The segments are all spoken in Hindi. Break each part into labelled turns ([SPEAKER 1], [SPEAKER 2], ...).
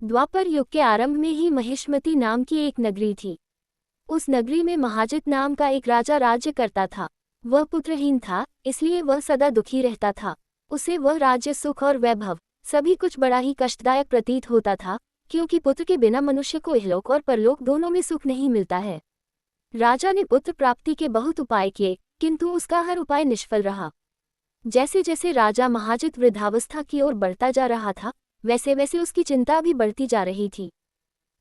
[SPEAKER 1] द्वापर युग के आरंभ में ही महिष्मती नाम की एक नगरी थी। उस नगरी में महाजित नाम का एक राजा राज्य करता था। वह पुत्रहीन था, इसलिए वह सदा दुखी रहता था। उसे वह राज्य, सुख और वैभव सभी कुछ बड़ा ही कष्टदायक प्रतीत होता था, क्योंकि पुत्र के बिना मनुष्य को इहलोक और परलोक दोनों में सुख नहीं मिलता है। राजा ने पुत्र प्राप्ति के बहुत उपाय किए, किंतु उसका हर उपाय निष्फल रहा। जैसे जैसे राजा महाजित वृद्धावस्था की ओर बढ़ता जा रहा था, वैसे वैसे उसकी चिंता भी बढ़ती जा रही थी।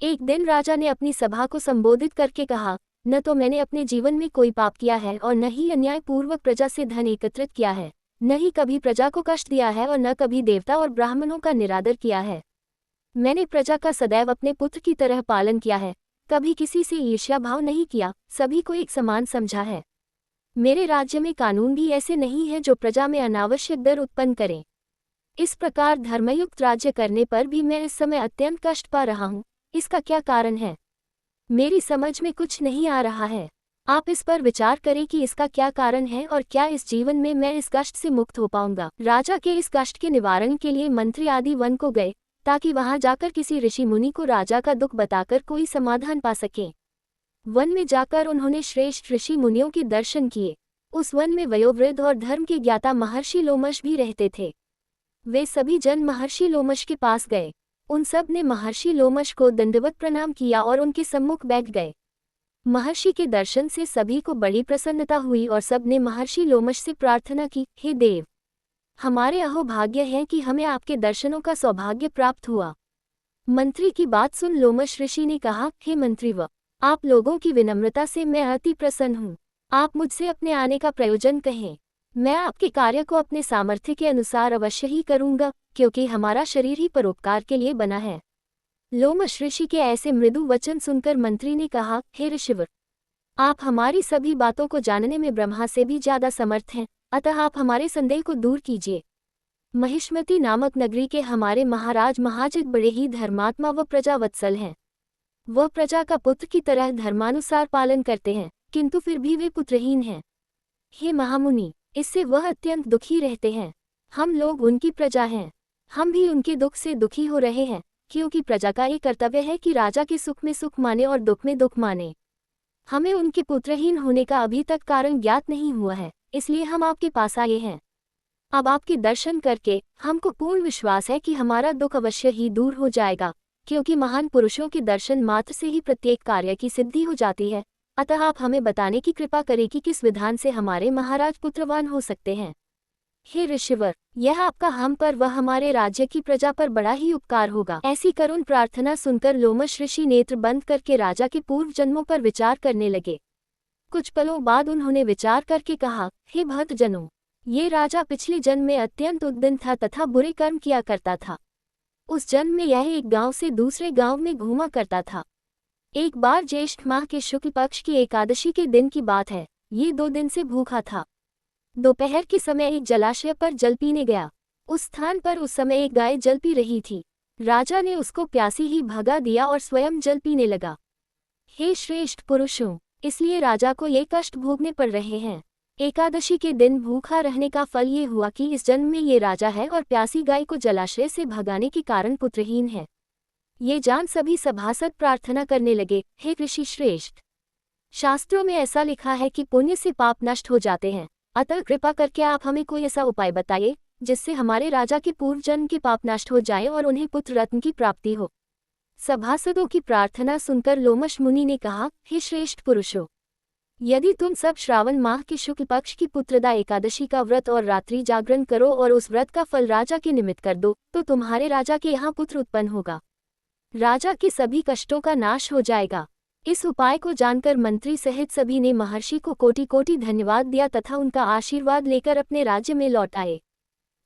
[SPEAKER 1] एक दिन राजा ने अपनी सभा को संबोधित करके कहा, न तो मैंने अपने जीवन में कोई पाप किया है और न ही अन्यायपूर्वक प्रजा से धन एकत्रित किया है, न ही कभी प्रजा को कष्ट दिया है और न कभी देवता और ब्राह्मणों का निरादर किया है। मैंने प्रजा का सदैव अपने पुत्र की तरह पालन किया है, कभी किसी से ईर्ष्या भाव नहीं किया, सभी को एक समान समझा है। मेरे राज्य में कानून भी ऐसे नहीं है जो प्रजा में अनावश्यक डर उत्पन्न करें। इस प्रकार धर्मयुक्त राज्य करने पर भी मैं इस समय अत्यंत कष्ट पा रहा हूँ। इसका क्या कारण है? मेरी समझ में कुछ नहीं आ रहा है। आप इस पर विचार करें कि इसका क्या कारण है और क्या इस जीवन में मैं इस कष्ट से मुक्त हो पाऊंगा। राजा के इस कष्ट के निवारण के लिए मंत्री आदि वन को गए, ताकि वहां जाकर किसी ऋषि मुनि को राजा का दुख बताकर कोई समाधान पा सकें। वन में जाकर उन्होंने श्रेष्ठ ऋषि मुनियों के दर्शन किए। उस वन में वयोवृद्ध और धर्म के ज्ञाता महर्षि लोमश भी रहते थे। वे सभी जन महर्षि लोमश के पास गए। उन सब ने महर्षि लोमश को दंडवत प्रणाम किया और उनके सम्मुख बैठ गए। महर्षि के दर्शन से सभी को बड़ी प्रसन्नता हुई और सब ने महर्षि लोमश से प्रार्थना की, हे देव, हमारे अहोभाग्य है कि हमें आपके दर्शनों का सौभाग्य प्राप्त हुआ। मंत्री की बात सुन लोमश ऋषि ने कहा, हे मंत्रीव, आप लोगों की विनम्रता से मैं अति प्रसन्न हूँ। आप मुझसे अपने आने का प्रयोजन कहें। मैं आपके कार्य को अपने सामर्थ्य के अनुसार अवश्य ही करूंगा, क्योंकि हमारा शरीर ही परोपकार के लिए बना है। लोमश ऋषि के ऐसे मृदु वचन सुनकर मंत्री ने कहा, हे ऋषिवर, आप हमारी सभी बातों को जानने में ब्रह्मा से भी ज्यादा समर्थ हैं, अतः आप हमारे संदेह को दूर कीजिए। महिष्मती नामक नगरी के हमारे महाराज महाजित बड़े ही धर्मात्मा व प्रजावत्सल हैं। वह प्रजा का पुत्र की तरह धर्मानुसार पालन करते हैं, किंतु फिर भी वे पुत्रहीन हैं। हे महामुनि, इससे वह अत्यंत दुखी रहते हैं। हम लोग उनकी प्रजा हैं। हम भी उनके दुख से दुखी हो रहे हैं, क्योंकि प्रजा का ये कर्तव्य है कि राजा के सुख में सुख माने और दुख में दुख माने। हमें उनके पुत्रहीन होने का अभी तक कारण ज्ञात नहीं हुआ है, इसलिए हम आपके पास आए हैं। अब आपके दर्शन करके हमको पूर्ण विश्वास है कि हमारा दुख अवश्य ही दूर हो जाएगा, क्योंकि महान पुरुषों के दर्शन मात्र से ही प्रत्येक कार्य की सिद्धि हो जाती है। अतः आप हमें बताने की कृपा करें कि किस विधान से हमारे महाराज पुत्रवान हो सकते हैं। हे ऋषिवर, यह आपका हम पर व हमारे राज्य की प्रजा पर बड़ा ही उपकार होगा। ऐसी करुण प्रार्थना सुनकर लोमश ऋषि नेत्र बंद करके राजा के पूर्व जन्मों पर विचार करने लगे। कुछ पलों बाद उन्होंने विचार करके कहा, हे भक्तजनों, ये राजा पिछले जन्म में अत्यंत उद्दंड था तथा बुरे कर्म किया करता था। उस जन्म में यह एक गांव से दूसरे गांव में घूमा करता था। एक बार ज्येष्ठ माह के शुक्ल पक्ष की एकादशी के दिन की बात है। ये 2 दिन से भूखा था। दोपहर के समय एक जलाशय पर जल पीने गया। उस स्थान पर उस समय एक गाय जल पी रही थी। राजा ने उसको प्यासी ही भगा दिया और स्वयं जल पीने लगा। हे श्रेष्ठ पुरुषों, इसलिए राजा को ये कष्ट भोगने पड़ रहे हैं। एकादशी के दिन भूखा रहने का फल ये हुआ कि इस जन्म में ये राजा है और प्यासी गाय को जलाशय से भगाने के कारण पुत्रहीन है। ये जान सभी सभासद प्रार्थना करने लगे, हे ऋषि श्रेष्ठ, शास्त्रों में ऐसा लिखा है कि पुण्य से पाप नष्ट हो जाते हैं, अतः कृपा करके आप हमें कोई ऐसा उपाय बताइए जिससे हमारे राजा के पूर्व जन्म के पाप नष्ट हो जाए और उन्हें पुत्र रत्न की प्राप्ति हो। सभासदों की प्रार्थना सुनकर लोमश मुनि ने कहा, हे श्रेष्ठ पुरुषों, यदि तुम सब श्रावण माह के शुक्ल पक्ष की पुत्रदा एकादशी का व्रत और रात्रि जागरण करो और उस व्रत का फल राजा के निमित्त कर दो, तो तुम्हारे राजा के यहाँ पुत्र उत्पन्न होगा। राजा के सभी कष्टों का नाश हो जाएगा। इस उपाय को जानकर मंत्री सहित सभी ने महर्षि को कोटि कोटि धन्यवाद दिया तथा उनका आशीर्वाद लेकर अपने राज्य में लौट आए।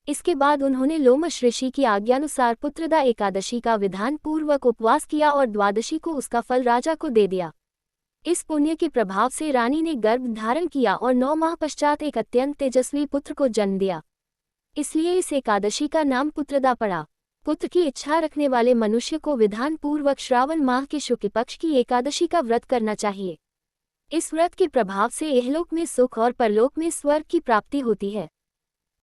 [SPEAKER 1] इसके बाद उन्होंने लोमश ऋषि की आज्ञानुसार पुत्रदा एकादशी का विधान पूर्वक उपवास किया और द्वादशी को उसका फल राजा को दे दिया। इस पुण्य के प्रभाव से रानी ने गर्भ धारण किया और 9 माह पश्चात एक अत्यंत तेजस्वी पुत्र को जन्म दिया। इसलिए इस एकादशी का नाम पुत्रदा पड़ा। पुत्र की इच्छा रखने वाले मनुष्य को विधान पूर्वक श्रावण माह के शुक्ल पक्ष की एकादशी का व्रत करना चाहिए। इस व्रत के प्रभाव से इहलोक में सुख और परलोक में स्वर्ग की प्राप्ति होती है।